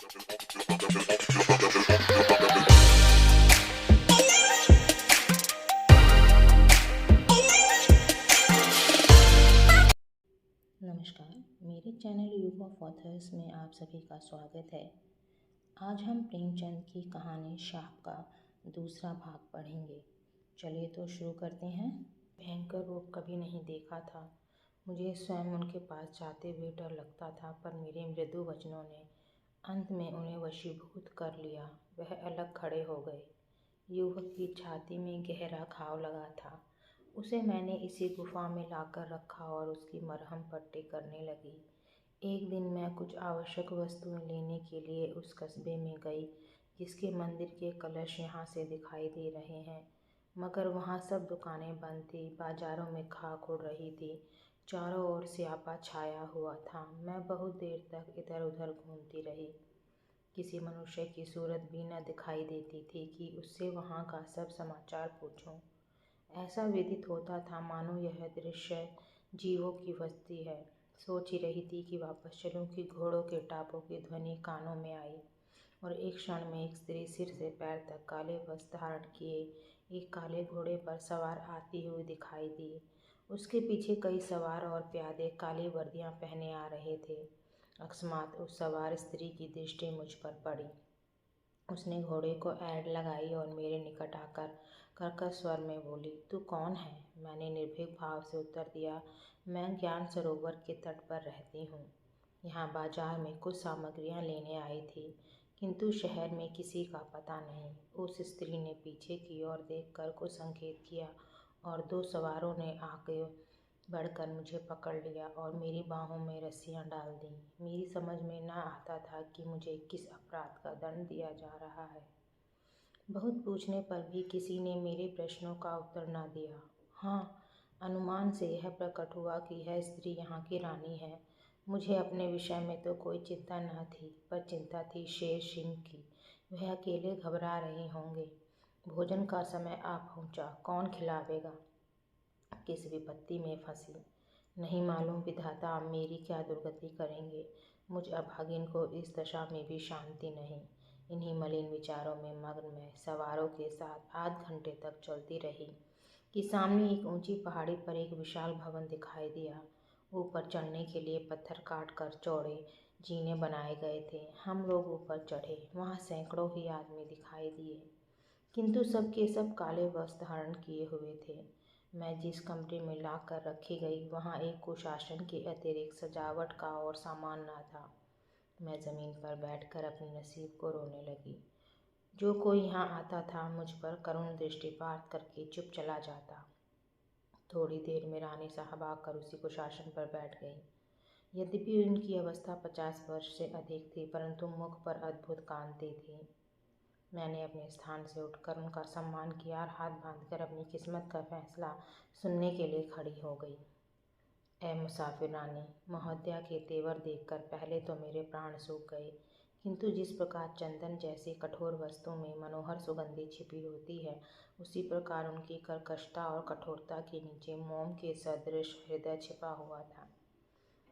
नमस्कार, मेरे चैनल युग ऑफ ऑथर्स में आप सभी का स्वागत है। आज हम प्रेमचंद की कहानी शाप का दूसरा भाग पढ़ेंगे। चलिए तो शुरू करते हैं। भयंकर रूप कभी नहीं देखा था। मुझे स्वयं उनके पास जाते हुए डर लगता था, पर मेरे मृदु वचनों ने अंत में उन्हें वशीभूत कर लिया। वह अलग खड़े हो गए। युवक की छाती में गहरा घाव लगा था। उसे मैंने इसी गुफा में लाकर रखा और उसकी मरहम पट्टी करने लगी। एक दिन मैं कुछ आवश्यक वस्तुएं लेने के लिए उस कस्बे में गई जिसके मंदिर के कलश यहाँ से दिखाई दे रहे हैं, मगर वहाँ सब दुकानें बंद थी। बाजारों में खाक उड़ रही थी। चारों ओर स्यापा छाया हुआ था। मैं बहुत देर तक इधर उधर घूमती रही। किसी मनुष्य की सूरत भी न दिखाई देती थी कि उससे वहाँ का सब समाचार पूछूं। ऐसा व्यतीत होता था मानो यह दृश्य जीवों की बस्ती है। सोच ही रही थी कि वापस चलूं कि घोड़ों के टापों की ध्वनि कानों में आई और एक क्षण में एक स्त्री सिर से पैर तक काले वस्त्र धारण किए एक काले घोड़े पर सवार आती हुई दिखाई दी। उसके पीछे कई सवार और प्यादे काली वर्दियां पहने आ रहे थे। अकस्मात उस सवार स्त्री की दृष्टि मुझ पर पड़ी। उसने घोड़े को ऐड़ लगाई और मेरे निकट आकर कर्कश स्वर में बोली, तू कौन है? मैंने निर्भीक भाव से उत्तर दिया, मैं ज्ञान सरोवर के तट पर रहती हूँ। यहाँ बाजार में कुछ सामग्रियाँ लेने आई थी, किंतु शहर में किसी का पता नहीं। उस स्त्री ने पीछे की ओर देखकर कुछ संकेत किया और दो सवारों ने आगे बढ़कर मुझे पकड़ लिया और मेरी बाहों में रस्सियाँ डाल दी। मेरी समझ में न आता था कि मुझे किस अपराध का दंड दिया जा रहा है। बहुत पूछने पर भी किसी ने मेरे प्रश्नों का उत्तर न दिया। हाँ, अनुमान से यह प्रकट हुआ कि यह स्त्री यहाँ की रानी है। मुझे अपने विषय में तो कोई चिंता न थी, पर चिंता थी शेर सिंह की। वह अकेले घबरा रहे होंगे। भोजन का समय आ पहुँचा, कौन खिलावेगा? किस विपत्ति में फंसी, नहीं मालूम विधाता अब मेरी क्या दुर्गति करेंगे। मुझ अभागिन को इस दशा में भी शांति नहीं। इन्हीं मलिन विचारों में मग्न मैं सवारों के साथ आध घंटे तक चलती रही कि सामने एक ऊंची पहाड़ी पर एक विशाल भवन दिखाई दिया। ऊपर चढ़ने के लिए पत्थर काट कर चौड़े जीने बनाए गए थे। हम लोग ऊपर चढ़े। वहाँ सैकड़ों ही आदमी दिखाई दिए, किंतु सब के सब काले वस्त्र धारण किए हुए थे। मैं जिस कमरे में ला कर रखी गई वहाँ एक कुशासन के अतिरिक्त सजावट का और सामान न था। मैं ज़मीन पर बैठकर अपने नसीब को रोने लगी। जो कोई यहाँ आता था मुझ पर करुण दृष्टिपात करके चुप चला जाता। थोड़ी देर में रानी साहब आकर उसी कुशासन पर बैठ गई। यद्यपि उनकी अवस्था 50 वर्ष से अधिक थी, परंतु मुख पर अद्भुत कांति थी। मैंने अपने स्थान से उठकर उनका सम्मान किया और हाथ बांधकर अपनी किस्मत का फैसला सुनने के लिए खड़ी हो गई। ए मुसाफिर रानी, महोदया के तेवर देखकर पहले तो मेरे प्राण सूख गए, किंतु जिस प्रकार चंदन जैसी कठोर वस्तु में मनोहर सुगंधि छिपी होती है, उसी प्रकार उनकी कर्कशता और कठोरता के नीचे मोम के सदृश हृदय छिपा हुआ था।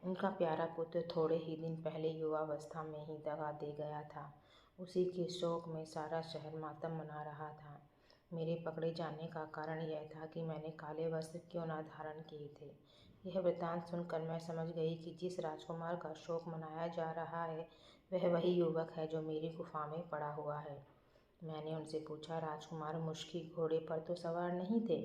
उनका प्यारा पुत्र थोड़े ही दिन पहले युवावस्था में ही दगा दे गया था। उसी के शोक में सारा शहर मातम मना रहा था। मेरे पकड़े जाने का कारण यह था कि मैंने काले वस्त्र क्यों न धारण किए थे। यह वृत्तांत सुनकर मैं समझ गई कि जिस राजकुमार का शोक मनाया जा रहा है वह वही युवक है जो मेरी गुफा में पड़ा हुआ है। मैंने उनसे पूछा, राजकुमार मुश्की घोड़े पर तो सवार नहीं थे?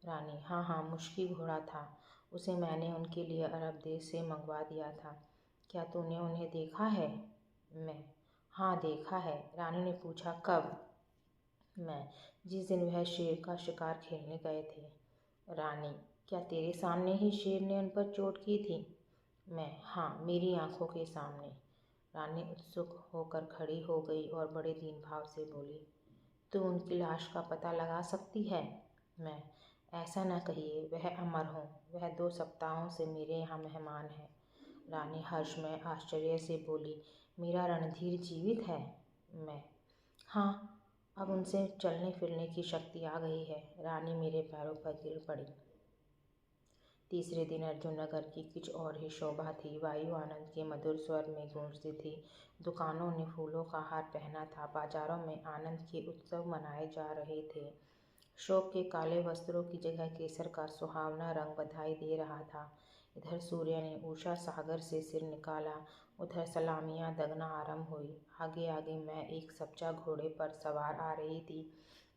रानी, हाँ हाँ, मुश्की घोड़ा था। उसे मैंने उनके लिए अरब देश से मंगवा दिया था। क्या तूने उन्हें देखा है? मैं, हाँ देखा है। रानी ने पूछा, कब? मैं, जिस दिन वह शेर का शिकार खेलने गए थे। रानी, क्या तेरे सामने ही शेर ने उन पर चोट की थी? मैं, हाँ, मेरी आंखों के सामने। रानी उत्सुक होकर खड़ी हो गई और बड़े दीन भाव से बोली, तू उनकी लाश का पता लगा सकती है? मैं, ऐसा न कहिए, वह अमर हों। वह 2 सप्ताहों से मेरे यहाँ मेहमान है। रानी हर्ष में आश्चर्य से बोली, मेरा रणधीर जीवित है? मैं, हाँ, अब उनसे चलने फिरने की शक्ति आ गई है। रानी मेरे पैरों पर गिर पड़ी। तीसरे दिन अर्जुन नगर की कुछ और ही शोभा थी। वायु आनंद के मधुर स्वर में गूंजती थी। दुकानों ने फूलों का हार पहना था। बाजारों में आनंद के उत्सव मनाए जा रहे थे। शोक के काले वस्त्रों की जगह केसर का सुहावना रंग बधाई दे रहा था। इधर सूर्य ने उषा सागर से सिर निकाला, उधर सलामियां दगना आरंभ हुई। आगे आगे मैं एक सच्चा घोड़े पर सवार आ रही थी।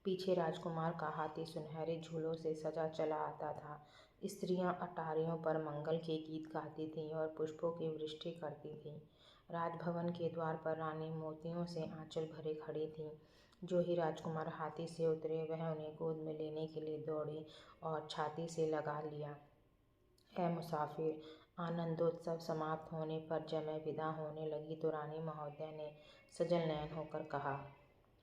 पीछे राजकुमार का हाथी सुनहरे झूलों से सजा चला आता था। स्त्रियां अटारियों पर मंगल के गीत गाती थीं और पुष्पों की वृष्टि करती थीं। राजभवन के द्वार पर रानी मोतियों से आंचल भरे खड़ी थीं। जो ही राजकुमार हाथी से उतरे, वह उन्हें गोद में लेने के लिए दौड़ी और छाती से लगा लिया। है मुसाफिर, आनंदोत्सव समाप्त होने पर जब मैं विदा होने लगी तो रानी महोदय ने सजल नयन होकर कहा,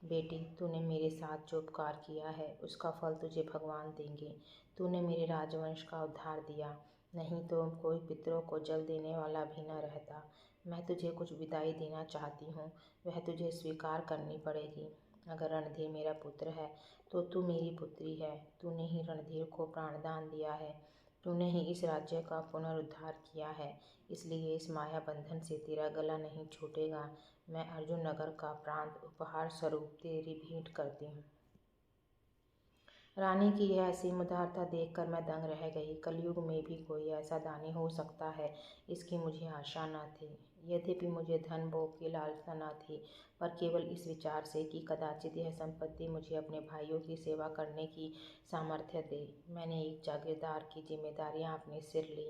बेटी, तूने मेरे साथ जो उपकार किया है उसका फल तुझे भगवान देंगे। तूने मेरे राजवंश का उद्धार दिया, नहीं तो कोई पितरों को जल देने वाला भी न रहता। मैं तुझे कुछ विदाई देना चाहती हूँ, वह तुझे स्वीकार करनी पड़ेगी। अगर रणधीर मेरा पुत्र है तो तू मेरी पुत्री है। तूने ही रणधीर को प्राणदान दिया है। तूने ही इस राज्य का पुनरुद्धार किया है, इसलिए इस माया बंधन से तेरा गला नहीं छूटेगा। मैं अर्जुन नगर का प्रांत उपहार स्वरूप तेरी भेंट करती हूँ। रानी की यह असीम उदारता देखकर मैं दंग रह गई। कलयुग में भी कोई ऐसा दानी हो सकता है, इसकी मुझे आशा न थी। यद्यपि मुझे धन भोग की लालसा न थी, पर केवल इस विचार से कि कदाचित यह संपत्ति मुझे अपने भाइयों की सेवा करने की सामर्थ्य दे, मैंने एक जागीरदार की जिम्मेदारियां अपने सिर ली।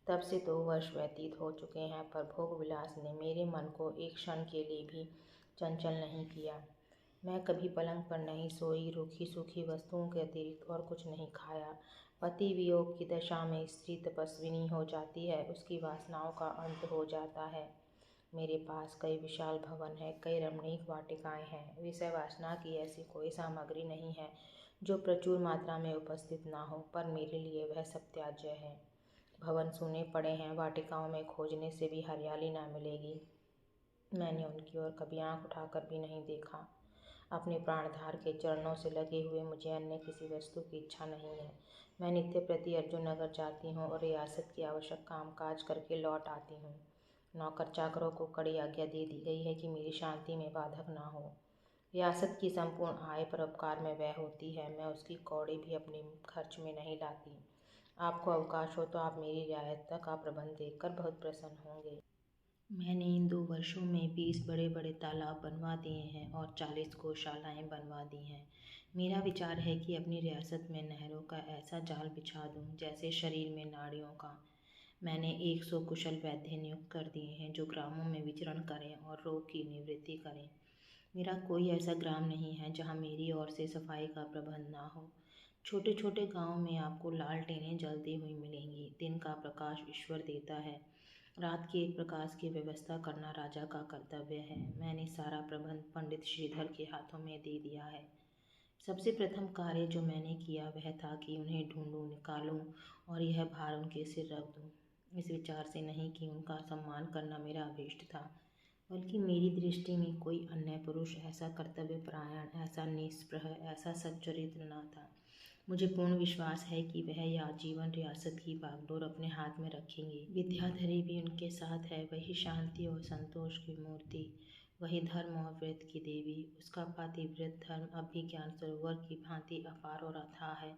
तब से 2 वर्ष व्यतीत हो चुके हैं, पर भोग विलास ने मेरे मन को एक क्षण के लिए भी चंचल नहीं किया। मैं कभी पलंग पर नहीं सोई, रूखी सूखी वस्तुओं के अतिरिक्त और कुछ नहीं खाया। पति वियोग की दशा में स्त्री तपस्विनी हो जाती है, उसकी वासनाओं का अंत हो जाता है। मेरे पास कई विशाल भवन है, कई रमणीक वाटिकाएं हैं। विषय वासना की ऐसी कोई सामग्री नहीं है जो प्रचुर मात्रा में उपस्थित ना हो, पर मेरे लिए वह सब त्याज्य है। भवन सूने पड़े हैं, वाटिकाओं में खोजने से भी हरियाली ना मिलेगी। मैंने उनकी ओर कभी आंख उठाकर भी नहीं देखा। अपने प्राणधार के चरणों से लगे हुए मुझे अन्य किसी वस्तु की इच्छा नहीं है। मैं नित्य प्रति अर्जुन नगर जाती हूँ और रियासत की आवश्यक कामकाज करके लौट आती हूँ। नौकर चाकरों को कड़ी आज्ञा दे दी गई है कि मेरी शांति में बाधक ना हो। रियासत की संपूर्ण आय परोपकार में व्यय होती है। मैं उसकी कौड़ी भी अपने खर्च में नहीं लाती। आपको अवकाश हो तो आप मेरी रियायत का प्रबंध देखकर बहुत प्रसन्न होंगे। मैंने इन 2 वर्षों में 20 बड़े बड़े तालाब बनवा दिए हैं और 40 गौशालाएं बनवा दी हैं। मेरा विचार है कि अपनी रियासत में नहरों का ऐसा जाल बिछा दूं जैसे शरीर में नाड़ियों का। मैंने 100 कुशल वैद्य नियुक्त कर दिए हैं जो ग्रामों में विचरण करें और रोग की निवृत्ति करें। मेरा कोई ऐसा ग्राम नहीं है जहाँ मेरी ओर से सफाई का प्रबंध ना हो। छोटे छोटे गाँव में आपको लालटेनें जलती हुई मिलेंगी। दिन का प्रकाश ईश्वर देता है, रात के प्रकाश की व्यवस्था करना राजा का कर्तव्य है। मैंने सारा प्रबंध पंडित श्रीधर के हाथों में दे दिया है। सबसे प्रथम कार्य जो मैंने किया वह था कि उन्हें ढूंढूं, निकालूं और यह भार उनके सिर रख दूं। इस विचार से नहीं कि उनका सम्मान करना मेरा अभीष्ट था, बल्कि मेरी दृष्टि में कोई अन्य पुरुष ऐसा कर्तव्यपरायण, ऐसा निस्पृह, ऐसा सच्चरित्र न था। मुझे पूर्ण विश्वास है कि वह यह आजीवन रियासत की बागडोर अपने हाथ में रखेंगे। विद्याधरी भी उनके साथ है, वही शांति और संतोष की मूर्ति, वही धर्म और व्रत की देवी। उसका पातिव्रत धर्म अब भी ज्ञान सरोवर की भांति अपार और अथाह है।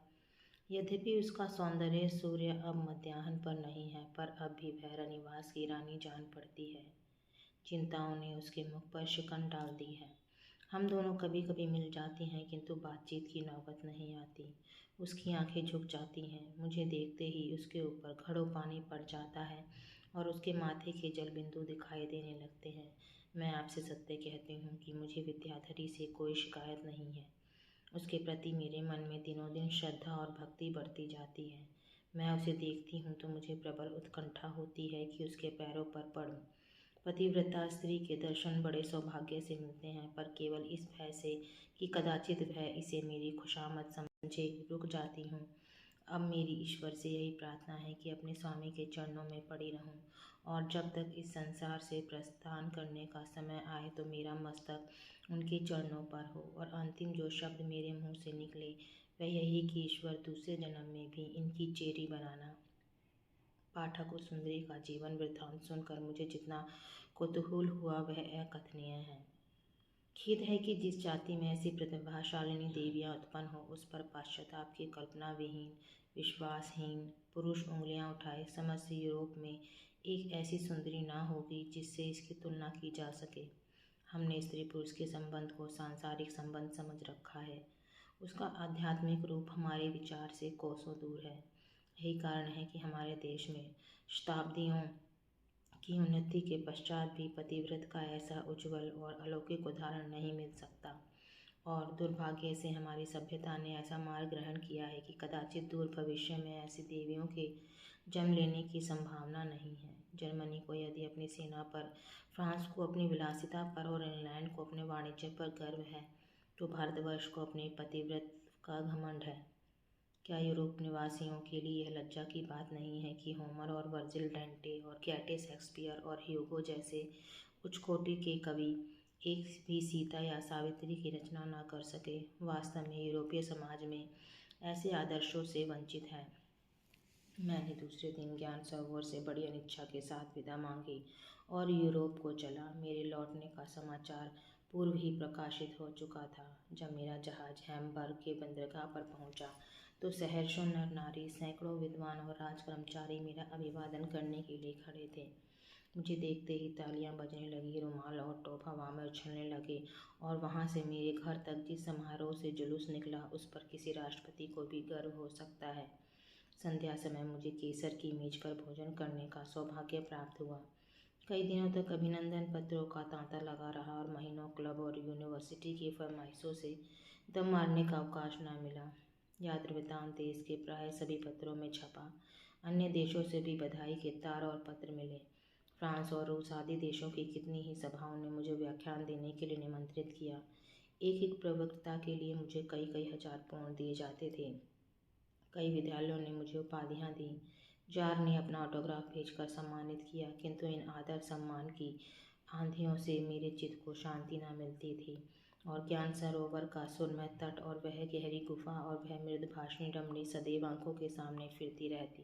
यद्यपि उसका सौंदर्य सूर्य अब मध्याह्न पर नहीं है, पर अब भी वह रनिवास की रानी जान पड़ती है। चिंताओं ने उसके मुख पर शिकन डाल दी है। हम दोनों कभी कभी मिल जाती हैं, किंतु बातचीत की नौबत नहीं आती। उसकी आंखें झुक जाती हैं, मुझे देखते ही उसके ऊपर घड़ों पानी पड़ जाता है और उसके माथे के जल बिंदु दिखाई देने लगते हैं। मैं आपसे सत्य कहती हूँ कि मुझे विद्याधरी से कोई शिकायत नहीं है। उसके प्रति मेरे मन में दिनों दिन श्रद्धा और भक्ति बढ़ती जाती है। मैं उसे देखती हूँ तो मुझे प्रबल उत्कंठा होती है कि उसके पैरों पर पड़ूं। पतिव्रता स्त्री के दर्शन बड़े सौभाग्य से मिलते हैं, पर केवल इस भय से कि कदाचित वह इसे मेरी खुशामद समझे रुक जाती हूँ। अब मेरी ईश्वर से यही प्रार्थना है कि अपने स्वामी के चरणों में पड़ी रहूं और जब तक इस संसार से प्रस्थान करने का समय आए तो मेरा मस्तक उनके चरणों पर हो और अंतिम जो शब्द मेरे मुंह से निकले वह यही कि ईश्वर दूसरे जन्म में भी इनकी चेरी बनाना। पाठक उस सुंदरी का जीवन वृत्तांत सुनकर मुझे जितना कुतूहल हुआ वह अकथनीय है। खेद है कि जिस जाति में ऐसी प्रतिभाशालिनी देवियां उत्पन्न हो उस पर पाश्चात्य की कल्पना विहीन, विश्वासहीन पुरुष उंगलियां उठाए। समस्त यूरोप में एक ऐसी सुंदरी ना होगी जिससे इसकी तुलना की जा सके। हमने स्त्री पुरुष के संबंध को सांसारिक संबंध समझ रखा है। उसका आध्यात्मिक रूप हमारे विचार से कोसों दूर है। यही कारण है कि हमारे देश में शताब्दियों की उन्नति के पश्चात भी पतिव्रत का ऐसा उज्ज्वल और अलौकिक उदाहरण नहीं मिल सकता। और दुर्भाग्य से हमारी सभ्यता ने ऐसा मार्ग ग्रहण किया है कि कदाचित दूर भविष्य में ऐसी देवियों के जन्म लेने की संभावना नहीं है। जर्मनी को यदि अपनी सेना पर, फ्रांस को अपनी विलासिता पर और इंग्लैंड को अपने वाणिज्य पर गर्व है तो भारतवर्ष को अपने पतिव्रत का घमंड है। क्या यूरोप निवासियों के लिए यह लज्जा की बात नहीं है कि होमर और वर्जिल, डेंटे और गैटे, शेक्सपियर और ह्यूगो जैसे उच्च कोटि के कवि एक भी सीता या सावित्री की रचना न कर सके? वास्तव में यूरोपीय समाज में ऐसे आदर्शों से वंचित है। मैंने दूसरे दिन ज्ञान सरोवर से बड़ी अनिच्छा के साथ विदा मांगी और यूरोप को चला। मेरे लौटने का समाचार पूर्व ही प्रकाशित हो चुका था। जब मेरा जहाज हैम्बर्ग के बंदरगाह पर पहुंचा तो सहर्षों नर नारी, सैकड़ों विद्वान और राज कर्मचारी मेरा अभिवादन करने के लिए खड़े थे। मुझे देखते ही तालियां बजने लगी, रुमाल और टोप हवा में उछलने लगे और वहां से मेरे घर तक जिस समारोह से जुलूस निकला उस पर किसी राष्ट्रपति को भी गर्व हो सकता है। संध्या समय मुझे केसर की मेज पर भोजन करने का सौभाग्य प्राप्त हुआ। कई दिनों तक अभिनंदन पत्रों का तांता लगा रहा और महीनों क्लब और यूनिवर्सिटी की फरमाइशों से दम मारने का अवकाश न मिला। यात्रा वृत्तांत देश के प्राय सभी पत्रों में छपा। अन्य देशों से भी बधाई के तार और पत्र मिले। फ्रांस और रूस आदि देशों की कितनी ही सभाओं ने मुझे व्याख्यान देने के लिए निमंत्रित किया। एक एक प्रवक्ता के लिए मुझे कई कई हजार पाउंड दिए जाते थे। कई विद्यालयों ने मुझे उपाधियां दी। जार ने अपना ऑटोग्राफ भेजकर सम्मानित किया, किंतु इन आदर सम्मान की आंधियों से मेरे चित्त को शांति न मिलती थी और ज्ञान सरोवर का सुरमय तट और वह गहरी गुफा और वह मृदुभाषिणी रमणी सदैव आंखों के सामने फिरती रहती।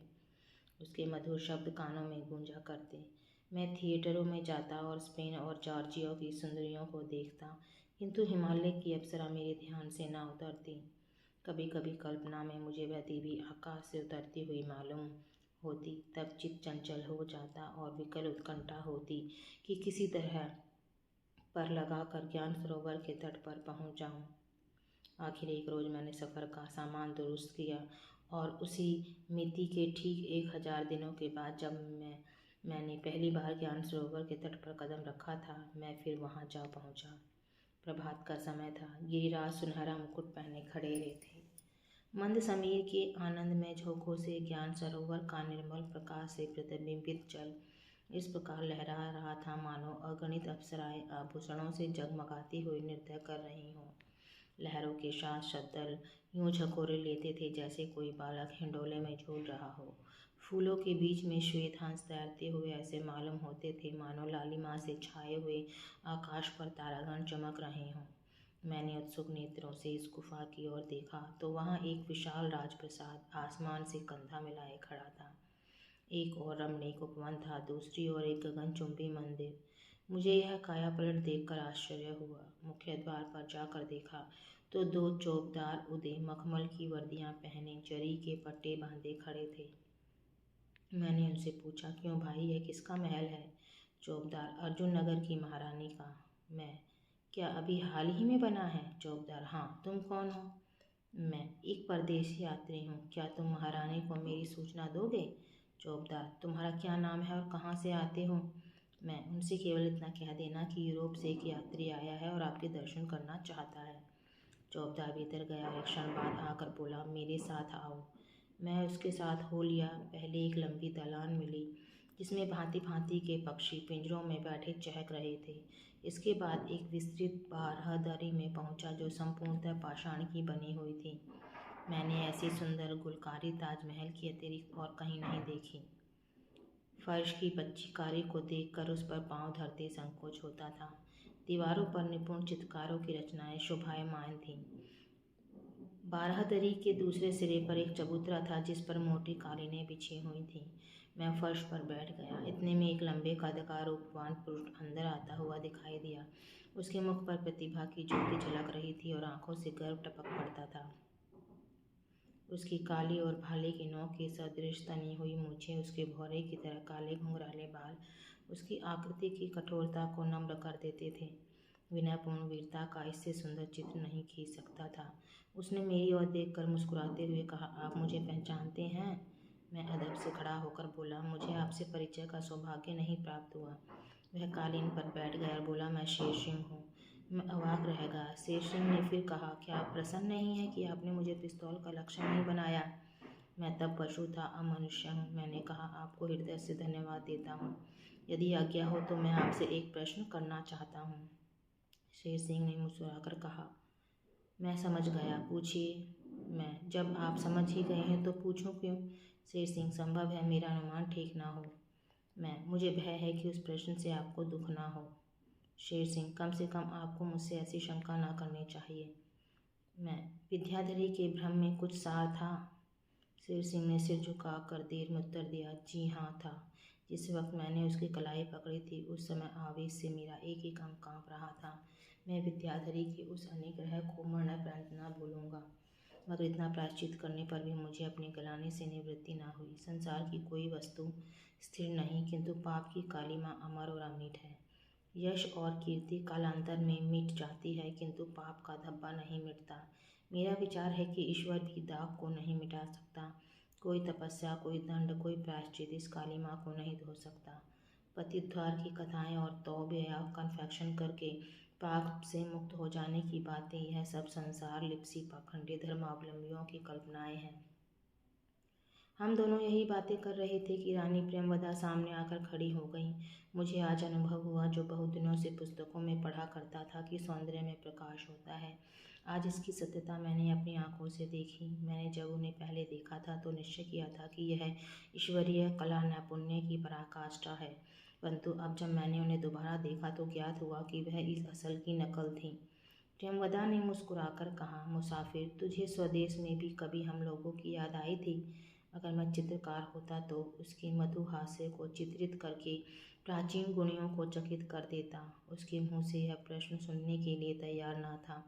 उसके मधुर शब्द कानों में गूंजा करते। मैं थिएटरों में जाता और स्पेन और जॉर्जिया की सुंदरियों को देखता, किंतु हिमालय की अप्सरा मेरे ध्यान से न उतरती। कभी कभी कल्पना में मुझे वह देवी आकाश से उतरती हुई मालूम होती, तब चित्त चंचल हो जाता और विकल उत्कंठा होती कि किसी तरह पर लगाकर ज्ञान सरोवर के तट पर पहुंच जाऊं। आखिर एक रोज मैंने सफ़र का सामान दुरुस्त किया और उसी मिति के ठीक 1000 दिनों के बाद जब मैंने पहली बार ज्ञान सरोवर के तट पर कदम रखा था, मैं फिर वहां जा पहुंचा। प्रभात का समय था। गिरिराज सुनहरा मुकुट पहने खड़े रहे थे। मंद समीर के आनंदमय झोंकों से ज्ञान सरोवर का निर्मल प्रकाश से प्रतिबिंबित जल इस प्रकार लहरा रहा था मानो अगणित अप्सराएं आभूषणों से जगमगाती हुई नृत्य कर रही हों। लहरों के साथ शब्दल यूं झकोरे लेते थे जैसे कोई बालक हिंडोले में झूल रहा हो। फूलों के बीच में श्वेत हंस तैरते हुए ऐसे मालूम होते थे मानो लालिमा से छाए हुए आकाश पर तारागण चमक रहे हों। मैंने उत्सुक नेत्रों से इस गुफा की ओर देखा तो वहाँ एक विशाल राजप्रसाद आसमान से कंधा मिलाए खड़ा था। एक और रमणीक उपवन था, दूसरी ओर एक गगनचुंबी मंदिर। मुझे यह काया पलट देखकर आश्चर्य हुआ। मुख्य द्वार पर जाकर देखा तो 2 चौबदार उदे मखमल की वर्दियां पहने जरी के पट्टे बांधे खड़े थे। मैंने उनसे पूछा, क्यों भाई, यह किसका महल है? चौबदार, अर्जुन नगर की महारानी का। मैं, क्या अभी हाल ही में बना है? चौबदार, हाँ। तुम कौन हो? मैं, एक परदेशी यात्री हूँ। क्या तुम महारानी को मेरी सूचना दोगे? चौबदार, तुम्हारा क्या नाम है और कहाँ से आते हो? मैं, उनसे केवल इतना कह देना कि यूरोप से एक यात्री आया है और आपके दर्शन करना चाहता है। चौबदार भीतर गया, एक क्षण बाद आकर बोला, मेरे साथ आओ। मैं उसके साथ हो लिया। पहले एक लंबी दलान मिली जिसमें भांति भांति के पक्षी पिंजरों में बैठे चहक रहे थे। इसके बाद एक विस्तृत बारहदरी में पहुंचा जो संपूर्णतः पाषाण की बनी हुई थी। मैंने ऐसी सुंदर गुलकारी ताजमहल की अतिरिक्त और कहीं नहीं देखी। फर्श की बच्चीकारी को देखकर उस पर पांव धरते संकोच होता था। दीवारों पर निपुण चित्रकारों की रचनाएं शोभायमान थीं। बारहदरी के दूसरे सिरे पर एक चबूतरा था जिस पर मोटी कालीनें बिछी हुई थीं। मैं फर्श पर बैठ गया। इतने में एक लंबे कद का रूपवान पुरुष अंदर आता हुआ दिखाई दिया। उसके मुख पर प्रतिभा की ज्योति झलक रही थी और आंखों से गर्व टपक पड़ता था। उसकी काली और भाले की नोक के सदृश तनी हुई मूछें, उसके भौरे की तरह काले घुंघराले बाल उसकी आकृति की कठोरता को नम्र कर देते थे। विनयपूर्ण वीरता का इससे सुंदर चित्र नहीं खींच सकता था। उसने मेरी ओर देखकर मुस्कुराते हुए कहा, आप मुझे पहचानते हैं? मैं अदब से खड़ा होकर बोला, मुझे आपसे परिचय का सौभाग्य नहीं प्राप्त हुआ। वह कालीन पर बैठ गया और बोला, मैं शेर सिंह हूँ। मैं अवाक रह गया। शेर सिंह ने फिर कहा, क्या आप प्रसन्न नहीं हैं कि आपने मुझे पिस्तौल का लक्ष्य नहीं बनाया? मैं तब पशु था, अब मनुष्य हूँ। मैंने कहा, आपको हृदय से धन्यवाद देता हूँ। यदि आज्ञा हो तो मैं आपसे एक प्रश्न करना चाहता हूँ। शेर सिंह ने मुस्कुराकर कहा, मैं समझ गया, पूछिए। मैं, जब आप समझ ही गए हैं तो पूछूं क्यों? शेर सिंह, संभव है मेरा अनुमान ठीक ना हो। मैं, मुझे भय है कि उस प्रश्न से आपको दुख ना हो। शेर सिंह, कम से कम आपको मुझसे ऐसी शंका ना करनी चाहिए। मैं, विद्याधरी के भ्रम में कुछ सार था? शेर सिंह ने सिर झुकाकर देर में उत्तर दिया, जी हाँ था। जिस वक्त मैंने उसकी कलाई पकड़ी थी उस समय आवेश से मेरा एक ही अंग कांप रहा था। मैं विद्याधरी के उस अनुग्रह को मरणोपरांत न भूलूंगा। मगर इतना प्रायश्चित करने पर भी मुझे अपने गलाने से निवृत्ति न हुई। संसार की कोई वस्तु स्थिर नहीं, किंतु पाप की कालिमा अमर और अमिट है। यश और कीर्ति कालांतर में मिट जाती है, किंतु पाप का धब्बा नहीं मिटता। मेरा विचार है कि ईश्वर भी दाग को नहीं मिटा सकता। कोई तपस्या, कोई दंड, कोई प्रायश्चित इस कालिमा को नहीं धो सकता। पतिद्वार की कथाएं और तौबे या कन्फेक्शन करके पाप से मुक्त हो जाने की बातें, यह सब संसार लिप्सी पाखंडी धर्मावलंबियों की कल्पनाएं हैं। हम दोनों यही बातें कर रहे थे कि रानी प्रेमवदा सामने आकर खड़ी हो गई। मुझे आज अनुभव हुआ, जो बहुत दिनों से पुस्तकों में पढ़ा करता था, कि सौंदर्य में प्रकाश होता है। आज इसकी सत्यता मैंने अपनी आंखों से देखी। मैंने जब उन्हें पहले देखा था तो निश्चय किया था कि यह ईश्वरीय कला नैपुण्य की पराकाष्ठा है, परंतु अब जब मैंने उन्हें दोबारा देखा तो ज्ञात हुआ कि वह इस असल की नकल थी। प्रेमवदा ने मुस्कुराकर कहा, मुसाफिर, तुझे स्वदेश में भी कभी हम लोगों की याद आई थी? अगर मैं चित्रकार होता तो उसके मधु हास्य को चित्रित करके प्राचीन गुणियों को चकित कर देता। उसके मुंह से यह प्रश्न सुनने के लिए तैयार न था।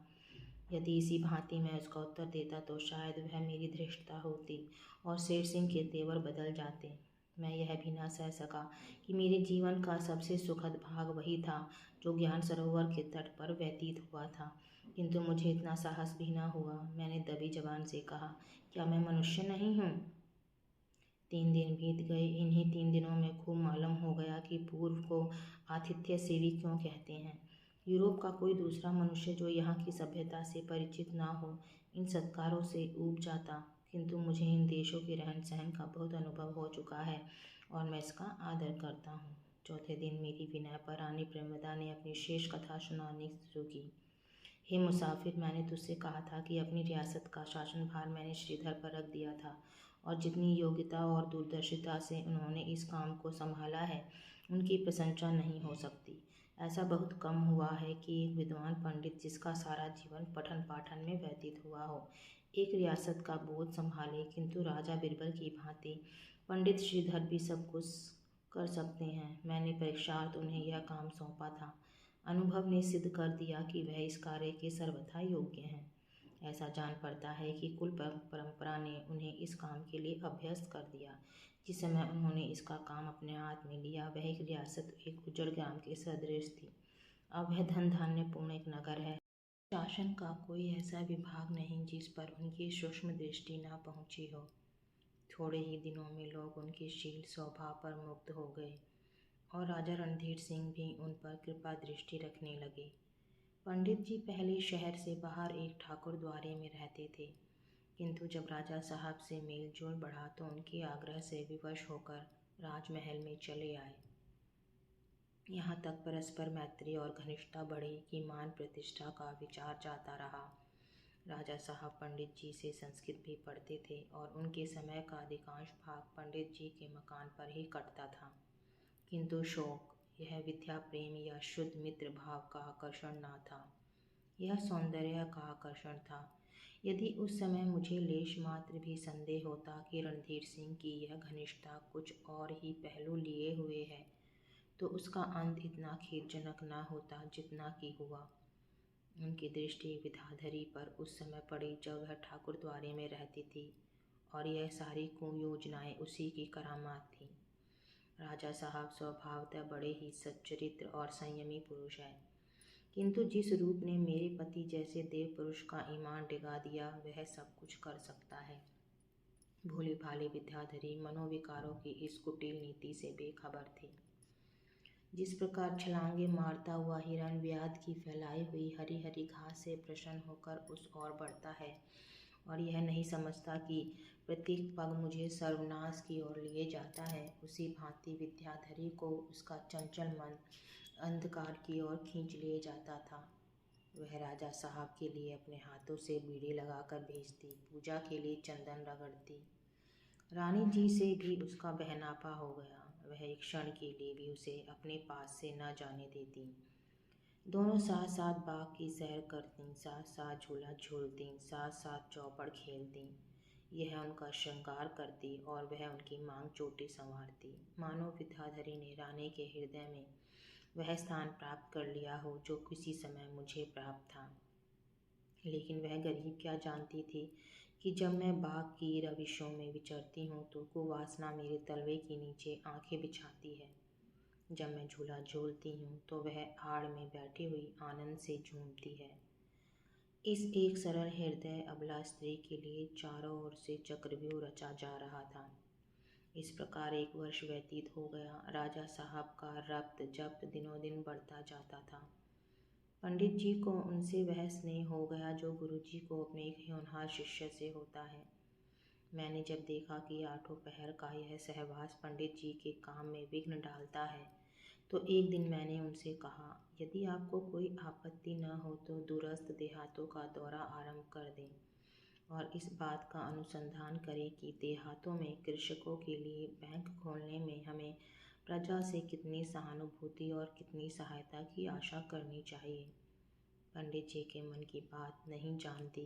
यदि इसी भांति मैं उसका उत्तर देता तो शायद वह मेरी धृष्टता होती और शेर सिंह के तेवर बदल जाते। मैं यह भी न सह सका कि मेरे जीवन का सबसे सुखद भाग वही था जो ज्ञान सरोवर के तट पर व्यतीत हुआ था, किंतु मुझे इतना साहस भी न हुआ। मैंने दबी जबान से कहा, क्या मैं मनुष्य नहीं हूँ? 3 दिन बीत गए। इन्हीं 3 दिनों में खूब मालूम हो गया कि पूर्व को आतिथ्य सेवी क्यों कहते हैं। यूरोप का कोई दूसरा मनुष्य जो यहाँ की सभ्यता से परिचित ना हो, इन सत्कारों से ऊब जाता, किंतु मुझे इन देशों के रहन सहन का बहुत अनुभव हो चुका है और मैं इसका आदर करता हूँ। चौथे दिन मेरी विनय पर रानी प्रेमवदा ने अपनी शेष कथा सुनानी शुरू की। हे मुसाफिर, मैंने तुझसे कहा था कि अपनी रियासत का शासनभार मैंने श्रीधर पर रख दिया था, और जितनी योग्यता और दूरदर्शिता से उन्होंने इस काम को संभाला है, उनकी प्रशंसा नहीं हो सकती। ऐसा बहुत कम हुआ है कि एक विद्वान पंडित, जिसका सारा जीवन पठन पाठन में व्यतीत हुआ हो, एक रियासत का बोझ संभाले। किंतु राजा बिरबल की भांति पंडित श्रीधर भी सब कुछ कर सकते हैं। मैंने परीक्षार्थ उन्हें यह काम सौंपा था। अनुभव ने सिद्ध कर दिया कि वह इस कार्य के सर्वथा योग्य हैं। ऐसा जान पड़ता है कि कुल परंपरा ने उन्हें इस काम के लिए अभ्यस्त कर दिया। जिस समय उन्होंने इसका काम अपने हाथ में लिया, वह एक रियासत एक उजड़ ग्राम के सदृश थी। अब वह धन धान्यपूर्ण एक नगर है। शासन का कोई ऐसा विभाग नहीं जिस पर उनकी सूक्ष्म दृष्टि न पहुंची हो। थोड़े ही दिनों में लोग उनके शील स्वभाव पर मुग्ध हो गए और राजा रणधीर सिंह भी उन पर कृपा दृष्टि रखने लगे। पंडित जी पहले शहर से बाहर एक ठाकुर द्वारे में रहते थे, किंतु जब राजा साहब से मेल जोल बढ़ा तो उनके आग्रह से विवश होकर राजमहल में चले आए। यहाँ तक परस्पर मैत्री और घनिष्ठता बढ़ी कि मान प्रतिष्ठा का विचार जाता रहा। राजा साहब पंडित जी से संस्कृत भी पढ़ते थे और उनके समय का अधिकांश भाग पंडित जी के मकान पर ही कटता था। किंतु शौक, यह विद्या प्रेम या शुद्ध मित्र भाव का आकर्षण न था, यह सौंदर्य का आकर्षण था। यदि उस समय मुझे लेश मात्र भी संदेह होता कि रणधीर सिंह की यह घनिष्ठता कुछ और ही पहलू लिए हुए है, तो उसका अंत इतना खेदजनक न होता जितना कि हुआ। उनकी दृष्टि विद्याधरी पर उस समय पड़ी जब वह ठाकुर द्वारे में रहती थी, और यह सारी कुयोजनाएं उसी की करामात थीं। राजा साहब स्वभावतः बड़े ही सच्चरित्र और संयमी पुरुष हैं, किंतु जिस रूप ने मेरे पति जैसे देव पुरुष का ईमान डिगा दिया, वह सब कुछ कर सकता है। भोली भाली विद्याधरी मनोविकारों की इस कुटिल नीति से बेखबर थी। जिस प्रकार छलांगे मारता हुआ हिरण व्याध की फैलाई हुई हरी हरी घास से प्रसन्न होकर उस ओर बढ़ता है, और यह नहीं समझता कि प्रत्येक पग मुझे सर्वनाश की ओर लिए जाता है, उसी भांति विद्याधरी को उसका चंचल मन अंधकार की ओर खींच लिए जाता था। वह राजा साहब के लिए अपने हाथों से बीड़ी लगाकर भेजती, पूजा के लिए चंदन रगड़ती। रानी जी से भी उसका बहनापा हो गया। वह एक क्षण के लिए भी उसे अपने पास से न जाने देती। दोनों साथ साथ बाग की सैर करती, साथ साथ झूला झूलती, साथ साथ चौपड़ खेलती। यह उनका श्रृंगार करती और वह उनकी मांग चोटी संवारती, मानो विद्याधरी ने रानी के हृदय में वह स्थान प्राप्त कर लिया हो जो किसी समय मुझे प्राप्त था। लेकिन वह गरीब क्या जानती थी कि जब मैं बाग की रविशों में विचरती हूँ तो कुवासना मेरे तलवे के नीचे आंखें बिछाती है। जब मैं झूला झूलती हूँ तो वह आड़ में बैठी हुई आनंद से झूमती है। इस एक सरल हृदय अबला स्त्री के लिए चारों ओर से चक्रव्यूह रचा जा रहा था। इस प्रकार एक वर्ष व्यतीत हो गया। राजा साहब का रक्त जब्त दिनों दिन बढ़ता जाता था। पंडित जी को उनसे वह स्नेह हो गया जो गुरुजी को अपने एक होनहार शिष्य से होता है। मैंने जब देखा कि आठों पहर का यह सहवास पंडित जी के काम में विघ्न डालता है, तो एक दिन मैंने उनसे कहा, यदि आपको कोई आपत्ति न हो तो दूरस्थ देहातों का दौरा आरंभ कर दें और इस बात का अनुसंधान करें कि देहातों में कृषकों के लिए बैंक खोलने में हमें प्रजा से कितनी सहानुभूति और कितनी सहायता की आशा करनी चाहिए। पंडित जी के मन की बात नहीं जानती,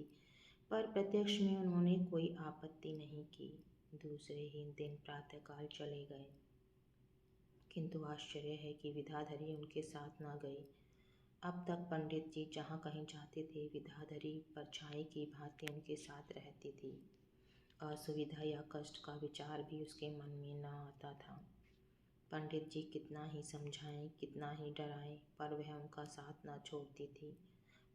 पर प्रत्यक्ष में उन्होंने कोई आपत्ति नहीं की। दूसरे ही दिन प्रातःकाल चले गए, किंतु आश्चर्य है कि विद्याधरी उनके साथ न गई। अब तक पंडित जी जहाँ कहीं जाते थे, विद्याधरी परछाई की भांति उनके साथ रहती थी। असुविधा या कष्ट का विचार भी उसके मन में न आता था। पंडित जी कितना ही समझाएं, कितना ही डराएं, पर वह उनका साथ न छोड़ती थी।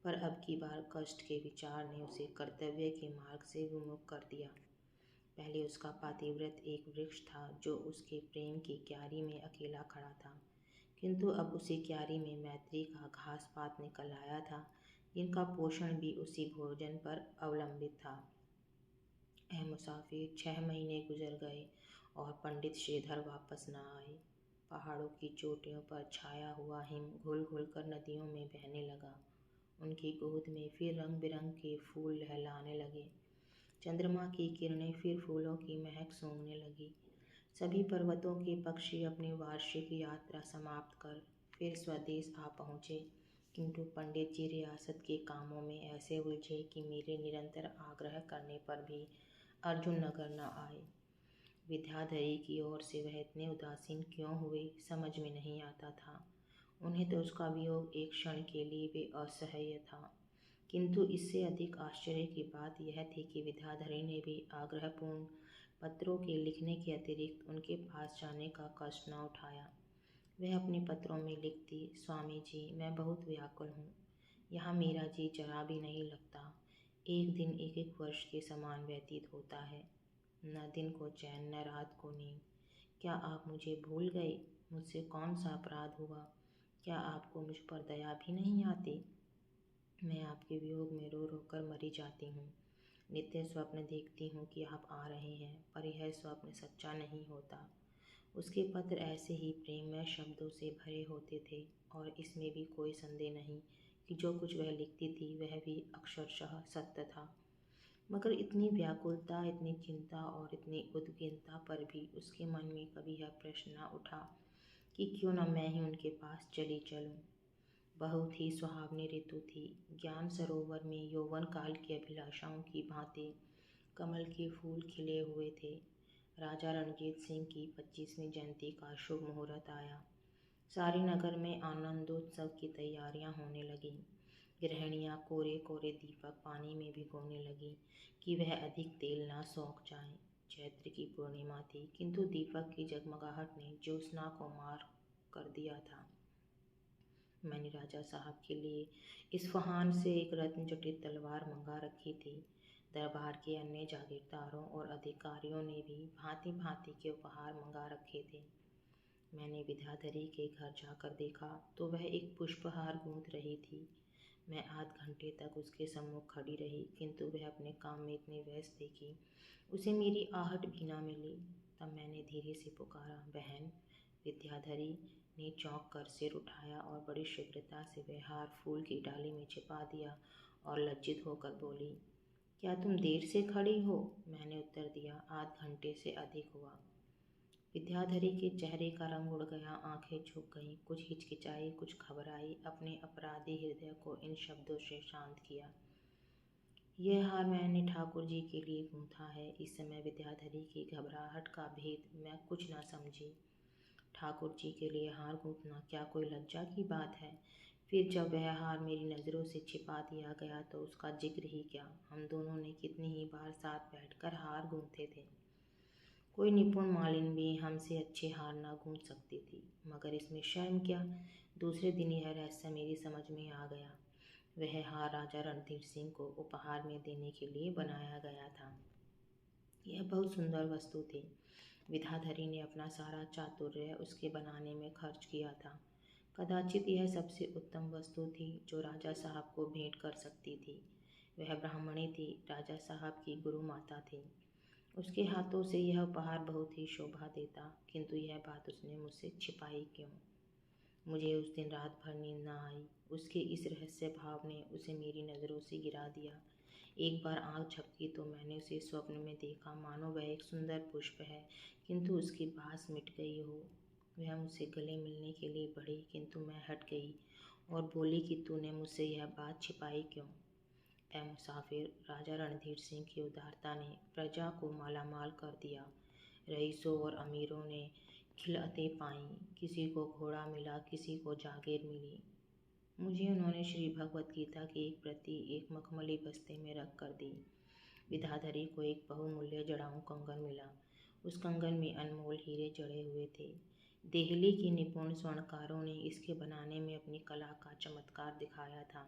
पर अब की बार कष्ट के विचार ने उसे कर्तव्य के मार्ग से विमुख कर दिया। पहले उसका पातिव्रत एक वृक्ष था जो उसके प्रेम की क्यारी में अकेला खड़ा था, किंतु अब उसी क्यारी में मैत्री का घास पात निकल आया था, जिनका पोषण भी उसी भोजन पर अवलंबित था। ऐ मुसाफिर, 6 महीने गुजर गए और पंडित श्रीधर वापस न आए। पहाड़ों की चोटियों पर छाया हुआ हिम घुल घुल कर नदियों में बहने लगा। उनकी गोद में फिर रंग बिरंग के फूल लहलाने लगे। चंद्रमा की किरणें फिर फूलों की महक सूंघने लगी। सभी पर्वतों के पक्षी अपनी वार्षिक यात्रा समाप्त कर फिर स्वदेश आ पहुँचे, किंतु पंडित जी रियासत के कामों में ऐसे उलझे कि मेरे निरंतर आग्रह करने पर भी अर्जुन नगर न आए। विद्याधरी की ओर से वह इतने उदासीन क्यों हुए, समझ में नहीं आता था। उन्हें तो उसका वियोग एक क्षण के लिए भी असह्य था, किंतु इससे अधिक आश्चर्य की बात यह थी कि विद्याधरी ने भी आग्रहपूर्ण पत्रों के लिखने के अतिरिक्त उनके पास जाने का कष्ट न उठाया। वह अपने पत्रों में लिखती, स्वामी जी, मैं बहुत व्याकुल हूँ। यहाँ मेरा जी जरा भी नहीं लगता। एक दिन एक एक वर्ष के समान व्यतीत होता है। न दिन को चैन, न रात को नींद। क्या आप मुझे भूल गए? मुझसे कौन सा अपराध हुआ? क्या आपको मुझ पर दया भी नहीं आती? मैं आपके वियोग में रो रो कर मरी जाती हूँ। नित्य स्वप्न देखती हूँ कि आप आ रहे हैं, पर यह स्वप्न सच्चा नहीं होता। उसके पत्र ऐसे ही प्रेममय शब्दों से भरे होते थे, और इसमें भी कोई संदेह नहीं कि जो कुछ वह लिखती थी वह भी अक्षरशः सत्य था। मगर इतनी व्याकुलता, इतनी चिंता और इतनी उद्विग्नता पर भी उसके मन में कभी यह प्रश्न न उठा कि क्यों न मैं ही उनके पास चली चलूं। बहुत ही सुहावनी ऋतु थी। ज्ञान सरोवर में यौवन काल की अभिलाषाओं की भांति कमल के फूल खिले हुए थे। राजा रणजीत सिंह की 25वीं जयंती का शुभ मुहूर्त आया। सारे नगर में आनंदोत्सव की तैयारियां होने लगीं। गृहिणियां कोरे कोरे दीपक पानी में भिगोने लगीं कि वह अधिक तेल ना सोख जाएं। चैत्र की पूर्णिमा थी, किंतु दीपक की जगमगाहट ने ज्योत्सना को मार कर दिया था। मैंने राजा साहब के लिए इस्फहान से एक रत्न जटित तलवार मंगा रखी थी। दरबार के अन्य जागीरदारों और अधिकारियों ने भी भांति भांति के उपहार मंगा रखे थे। मैंने विद्याधरी के घर जाकर देखा तो वह एक पुष्पहार गूंथ रही थी। मैं आध घंटे तक उसके सम्मुख खड़ी रही, किंतु वह अपने काम में इतनी व्यस्त थी कि उसे मेरी आहट भी न मिली। तब मैंने धीरे से पुकारा, बहन। विद्याधरी ने चौंक कर सिर उठाया और बड़ी शीघ्रता से वह हार फूल की डाली में छिपा दिया और लज्जित होकर बोली, क्या तुम देर से खड़ी हो? मैंने उत्तर दिया, आध घंटे से अधिक हुआ। विद्याधरी के चेहरे का रंग उड़ गया, आंखें झुक गईं, कुछ हिचकिचाई, कुछ घबराई। अपने अपराधी हृदय को इन शब्दों से शांत किया, यह हार मैंने ठाकुर जी के लिए गूंथा है। इस समय विद्याधरी की घबराहट का भेद मैं कुछ न समझी। ठाकुर जी के लिए हार गूंथना क्या कोई लज्जा की बात है? फिर जब वह हार मेरी नज़रों से छिपा दिया गया तो उसका जिक्र ही क्या। हम दोनों ने कितनी ही बार साथ बैठकर हार गूंथे थे। कोई निपुण मालिन भी हमसे अच्छे हार ना गूंथ सकती थी, मगर इसमें शर्म क्या। दूसरे दिन यह रहस्य मेरी समझ में आ गया। वह हार राजा रणधीर सिंह को उपहार में देने के लिए बनाया गया था। यह बहुत सुंदर वस्तु थी। विद्याधरी ने अपना सारा चातुर्य उसके बनाने में खर्च किया था। कदाचित यह सबसे उत्तम वस्तु थी जो राजा साहब को भेंट कर सकती थी। वह ब्राह्मणी थी, राजा साहब की गुरु माता थी। उसके हाथों से यह उपहार बहुत ही शोभा देता, किंतु यह बात उसने मुझसे छिपाई क्यों? मुझे उस दिन रात भर नींद न आई। उसके इस रहस्य भाव ने उसे मेरी नज़रों से गिरा दिया। एक बार आँख झपकी तो मैंने उसे स्वप्न में देखा, मानो वह एक सुंदर पुष्प है, किंतु उसकी बाँस मिट गई हो। वह मुझसे गले मिलने के लिए बढ़ी, किंतु मैं हट गई और बोली कि तूने मुझसे यह बात छिपाई क्यों? ऐ मुसाफिर, राजा रणधीर सिंह की उदारता ने प्रजा को मालामाल कर दिया। रईसों और अमीरों ने खिलअतें पाईं, किसी को घोड़ा मिला, किसी को जागीर मिली। मुझे उन्होंने श्री भगवत गीता की एक प्रति एक मखमली बस्ते में रख कर दी। विद्याधरी को एक बहुमूल्य जड़ाऊ कंगन मिला। उस कंगन में अनमोल हीरे जड़े हुए थे। देहली की निपुण स्वर्णकारों ने इसके बनाने में अपनी कला का चमत्कार दिखाया था।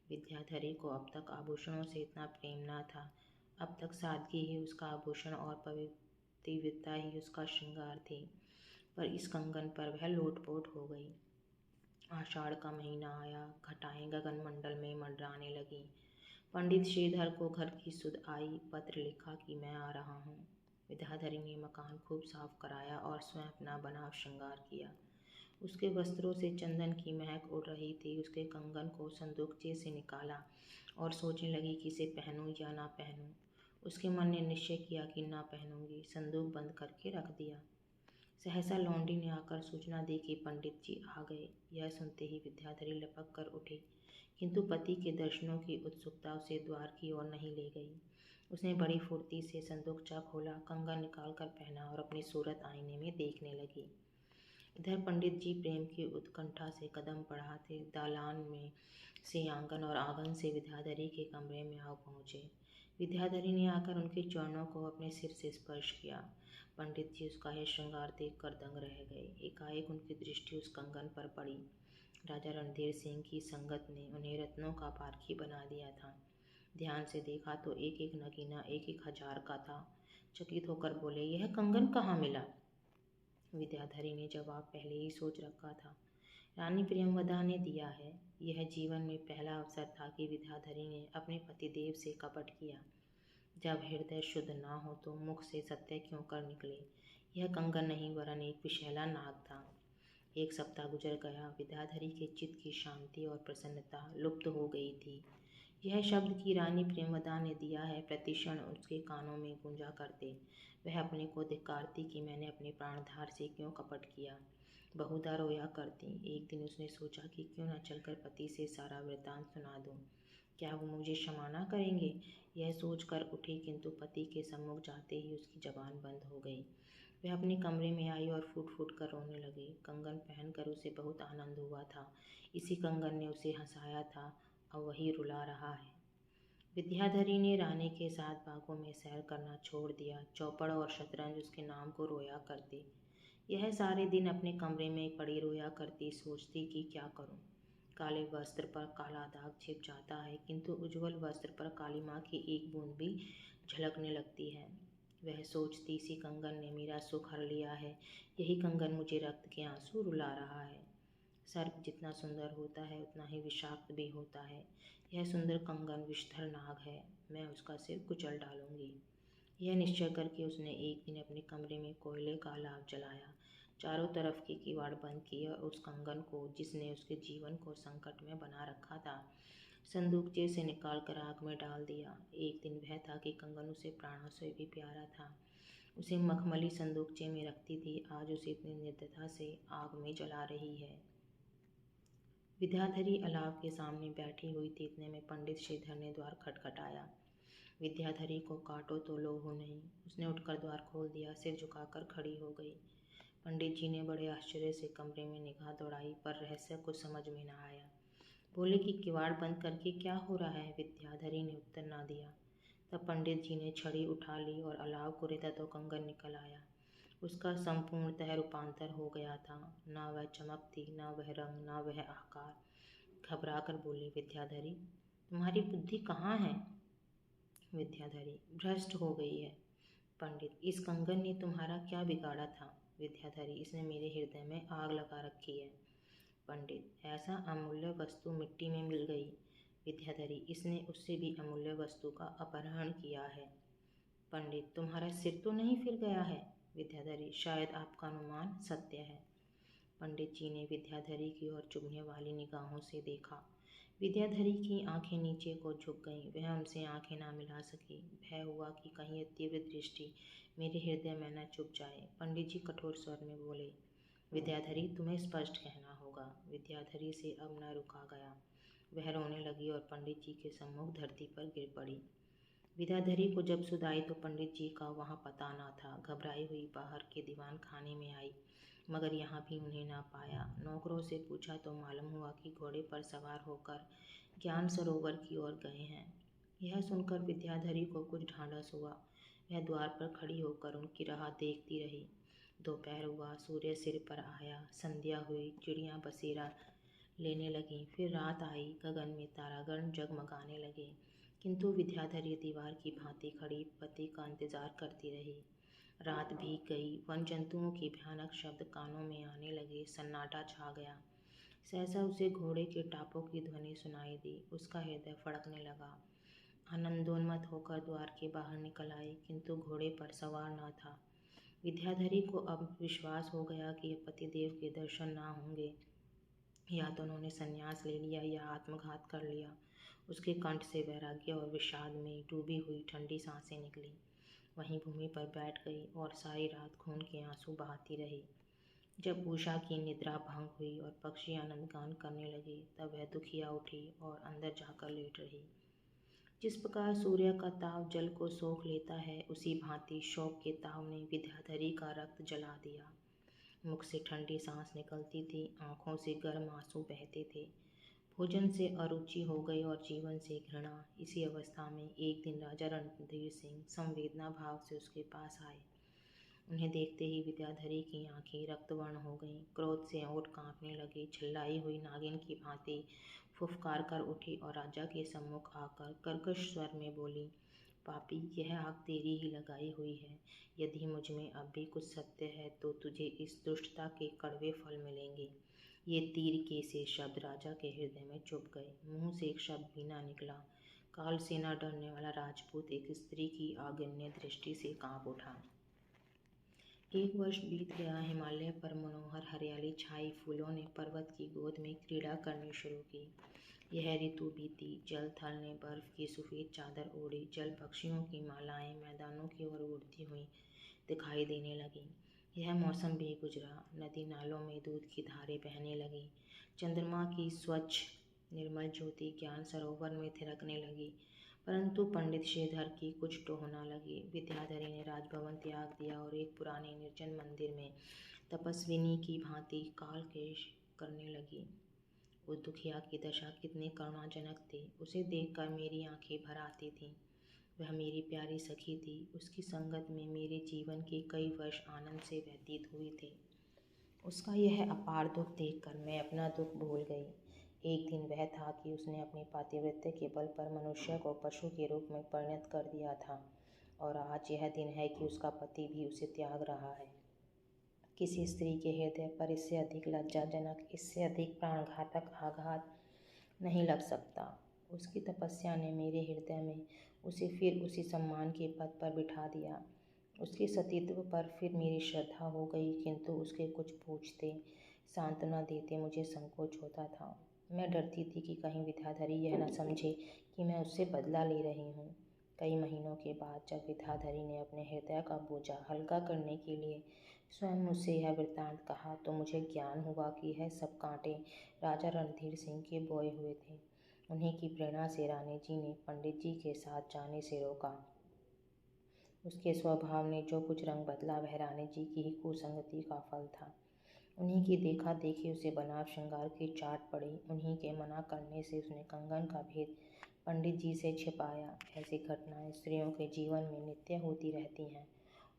विद्याधरी को अब तक आभूषणों से इतना प्रेम न था। अब तक सादगी ही उसका आभूषण और पवित्रता ही उसका श्रृंगार थी, पर इस कंगन पर वह लोटपोट हो गई। आषाढ़ का महीना आया, घटाएं गगनमंडल में मंडराने लगीं। पंडित श्रीधर को घर की सुध आई, पत्र लिखा कि मैं आ रहा हूँ। विद्याधरी ने मकान खूब साफ कराया और स्वयं अपना बनाव श्रृंगार किया। उसके वस्त्रों से चंदन की महक उड़ रही थी। उसके कंगन को संदूकचे से निकाला और सोचने लगी कि इसे पहनूं या ना पहनूं। उसके मन ने निश्चय किया कि ना पहनूंगी। संदूक बंद करके रख दिया। सहसा लौंडी ने आकर सूचना दी कि पंडित जी आ गए। यह सुनते ही विद्याधरी लपक कर उठी, किंतु पति के दर्शनों की उत्सुकता उसे द्वार की ओर नहीं ले गई। उसने बड़ी फुर्ती से संदूकचा खोला, कंगन निकाल कर पहना और अपनी सूरत आईने में देखने लगी। इधर पंडित जी प्रेम की उत्कंठा से कदम बढ़ाते दालान में से आंगन और आंगन से विद्याधरी के कमरे में आ पहुँचे। विद्याधरी ने आकर उनके चरणों को अपने सिर से स्पर्श किया। पंडित जी उसका यह श्रृंगार देख कर दंग रह गए। एकाएक उनकी दृष्टि उस कंगन पर पड़ी। राजा रणधीर सिंह की संगत ने उन्हें रत्नों का पारखी बना दिया था। ध्यान से देखा तो एक एक नगीना 1-1 हजार का था। चकित होकर बोले, यह कंगन कहाँ मिला? विद्याधरी ने जवाब पहले ही सोच रखा था, रानी प्रियंवदा ने दिया है। यह जीवन में पहला अवसर था कि विद्याधरी ने अपने पतिदेव से कपट किया। जब हृदय शुद्ध ना हो तो मुख से सत्य क्यों कर निकले। यह कंगन नहीं वरन एक विषैला नाग था। 1 सप्ताह गुजर गया। विद्याधरी के चित्त की शांति और प्रसन्नता लुप्त हो गई थी। यह शब्द कि रानी प्रेमवदा ने दिया है प्रतिक्षण उसके कानों में गूंजा करते। वह अपने को धिक्कारती कि मैंने अपने प्राणधार से क्यों कपट किया। बहुधा रोया करती। एक दिन उसने सोचा कि क्यों न चलकर पति से सारा वृत्तांत सुना दूं। क्या वो मुझे क्षमा न करेंगे? यह सोचकर उठी, किंतु पति के सम्मुख जाते ही उसकी जबान बंद हो गई। वह अपने कमरे में आई और फूट फूट कर रोने लगी। कंगन पहनकर उसे बहुत आनंद हुआ था। इसी कंगन ने उसे हंसाया था, अब वही रुला रहा है। विद्याधरी ने रानी के साथ बागों में सैर करना छोड़ दिया। चौपड़ और शतरंज उसके नाम को रोया करती। यह सारे दिन अपने कमरे में पड़ी रोया करती, सोचती कि क्या करूं। काले वस्त्र पर काला दाग छिप जाता है, किंतु उज्जवल वस्त्र पर काली माँ की एक बूंद भी झलकने लगती है। वह सोचती, इसी कंगन ने मेरा सुख हर लिया है, यही कंगन मुझे रक्त के आंसू रुला रहा है। सर्प जितना सुंदर होता है उतना ही विषाक्त भी होता है। यह सुंदर कंगन विषधर नाग है, मैं उसका सिर कुचल डालूंगी। यह निश्चय करके उसने एक दिन अपने कमरे में कोयले का लाव जलाया, चारों तरफ के किवाड़ बंद किए और उस कंगन को, जिसने उसके जीवन को संकट में बना रखा था, संदूकचे से निकाल कर आग में डाल दिया। एक दिन वह था कि कंगन उसे प्राणों से भी प्यारा था। उसे मखमली संदूकचे में रखती थी, आज उसे इतनी निर्दयता से आग में जला रही है। विद्याधरी अलाव के सामने बैठी हुई थी, इतने में पंडित श्रीधर ने द्वार खटखटाया। विद्याधरी को काटो तो लोहो नहीं। उसने उठकर द्वार खोल दिया, सिर झुकाकर खड़ी हो गई। पंडित जी ने बड़े आश्चर्य से कमरे में निगाह दौड़ाई, पर रहस्य कुछ समझ में न आया। बोले कि किवाड़ बंद करके क्या हो रहा है? विद्याधरी ने उत्तर ना दिया। तब पंडित जी ने छड़ी उठा ली और अलाव को रेता तो कंगन निकल आया। उसका संपूर्णतः रूपांतर हो गया था। ना वह चमक थी, ना वह रंग, ना वह आकार। घबरा कर बोली, विद्याधरी तुम्हारी बुद्धि कहाँ है? विद्याधरी भ्रष्ट हो गई है। पंडित, इस कंगन ने तुम्हारा क्या बिगाड़ा था? विद्याधरी, इसने मेरे हृदय में आग लगा रखी है। पंडित, ऐसा अमूल्य वस्तु मिट्टी में मिल गई। विद्याधरी, इसने उससे भी अमूल्य वस्तु का अपहरण किया है। पंडित, तुम्हारा सिर तो नहीं फिर गया है? विद्याधरी, शायद आपका अनुमान सत्य है। पंडित जी ने विद्याधरी की ओर चुभने वाली निगाहों से देखा। विद्याधरी की आंखें नीचे को झुक गईं। वह उनसे आंखें ना मिला सकी। भय हुआ कि कहीं यह तीव्र दृष्टि मेरे हृदय में न चुभ जाए। पंडित जी कठोर स्वर में बोले, विद्याधरी तुम्हें स्पष्ट कहना होगा। विद्याधरी से अब न रुका गया। वह रोने लगी और पंडित जी के सम्मुख धरती पर गिर पड़ी। विद्याधरी को जब सुध आई तो पंडित जी का वहाँ पता न था। घबराई हुई बाहर के दीवान खाने में आई, मगर यहाँ भी उन्हें ना पाया। नौकरों से पूछा तो मालूम हुआ कि घोड़े पर सवार होकर ज्ञान सरोवर की ओर गए हैं। यह सुनकर विद्याधरी को कुछ ढांढस हुआ। वह द्वार पर खड़ी होकर उनकी राह देखती रही। दोपहर हुआ, सूर्य सिर पर आया, संध्या हुई, चिड़ियाँ बसेरा लेने लगीं। फिर रात आई, गगन में तारागण जगमगाने लगे, किंतु विद्याधरी दीवार की भांति खड़ी पति का इंतजार करती रही। रात बीत गई। वन जंतुओं के भयानक शब्द कानों में आने लगे। सन्नाटा छा गया। सहसा उसे घोड़े के टापों की ध्वनि सुनाई दी। उसका हृदय फड़कने लगा। आनंदोन्मत्त होकर द्वार के बाहर निकल आई, किंतु घोड़े पर सवार न था। विद्याधरी को अब विश्वास हो गया कि पतिदेव के दर्शन ना होंगे। या तो उन्होंने संन्यास ले लिया या आत्मघात कर लिया। उसके कंठ से वैराग्य और विषाद में डूबी हुई ठंडी सांसें निकली। वहीं भूमि पर बैठ गई और सारी रात खून के आंसू बहाती रही। जब उषा की निद्रा भंग हुई और पक्षी आनंद गान करने लगे, तब वह दुखिया उठी और अंदर जाकर लेट रही। जिस प्रकार सूर्य का ताव जल को सोख लेता है, उसी भांति शोक के ताव ने विद्याधरी का रक्त जला दिया। मुख से ठंडी सांस निकलती थी, आंखों से गर्म आंसू बहते थे। भोजन से अरुचि हो गई और जीवन से घृणा। इसी अवस्था में एक दिन राजा रणधीर सिंह संवेदना भाव से उसके पास आए। उन्हें देखते ही विद्याधरी की आंखें रक्तवर्ण हो गईं। क्रोध से ओंठ कांपने लगे। चिल्लाई हुई नागिन की भांति फुफकार कर उठी और राजा के सम्मुख आकर कर्कश स्वर में बोली, पापी, यह आग तेरी ही लगाई हुई है। यदि मुझ में अब भी कुछ सत्य है तो तुझे इस दुष्टता के कड़वे फल मिलेंगे। ये तीर के से शब्द राजा के हृदय में चुभ गए। मुंह से एक शब्द भी ना निकला। काल से न डरने वाला राजपूत एक स्त्री की आगिन्य दृष्टि से कांप उठा। एक वर्ष बीत गया। हिमालय पर मनोहर हरियाली छाई। फूलों ने पर्वत की गोद में क्रीड़ा करनी शुरू की। यह ऋतु बीती। जल थल ने बर्फ की सफ़ेद चादर ओढ़ी। जल पक्षियों की मालाएं मैदानों की ओर उड़ती हुई दिखाई देने लगीं। यह मौसम भी गुजरा। नदी नालों में दूध की धारें बहने लगीं। चंद्रमा की स्वच्छ निर्मल ज्योति ज्ञान सरोवर में थिरकने लगी। परंतु पंडित श्रीधर की कुछ टोहना लगी। विद्याधरी ने राजभवन त्याग दिया और एक पुराने निर्जन मंदिर में तपस्विनी की भांति कालकेश करने लगी। उस दुखिया की दशा कितनी करुणाजनक थी, उसे देखकर मेरी आंखें भर आती थीं। वह मेरी प्यारी सखी थी। उसकी संगत में मेरे जीवन के कई वर्ष आनंद से व्यतीत हुए थे। उसका यह अपार दुख देखकर मैं अपना दुख भूल गई। एक दिन वह था कि उसने अपने पातिव्रत्य के बल पर मनुष्य को पशु के रूप में परिणत कर दिया था, और आज यह दिन है कि उसका पति भी उसे त्याग रहा है। किसी स्त्री के हृदय पर इससे अधिक लज्जाजनक, इससे अधिक प्राणघातक आघात नहीं लग सकता। उसकी तपस्या ने मेरे हृदय में उसे फिर उसी सम्मान के पद पर बिठा दिया। उसके सतीत्व पर फिर मेरी श्रद्धा हो गई, किंतु उसके कुछ पूछते, सांत्वना देते मुझे संकोच होता था। मैं डरती थी कि कहीं विद्याधरी यह न समझे कि मैं उससे बदला ले रही हूँ। कई महीनों के बाद जब विद्याधरी ने अपने हृदय का बोझा हल्का करने के लिए स्वयं मुझसे यह वृत्तांत कहा, तो मुझे ज्ञान हुआ कि यह सब कांटे राजा रणधीर सिंह के बोए हुए थे। उन्हीं की प्रेरणा से रानी जी ने पंडित जी के साथ जाने से रोका। उसके स्वभाव ने जो कुछ रंग बदला वह रानी जी की ही कुसंगति का फल था। उन्हीं की देखा देखी उसे बनाव श्रृंगार की चाट पड़ी। उन्हीं के मना करने से उसने कंगन का भेद पंडित जी से छिपाया। ऐसी घटनाएं स्त्रियों के जीवन में नित्य होती रहती हैं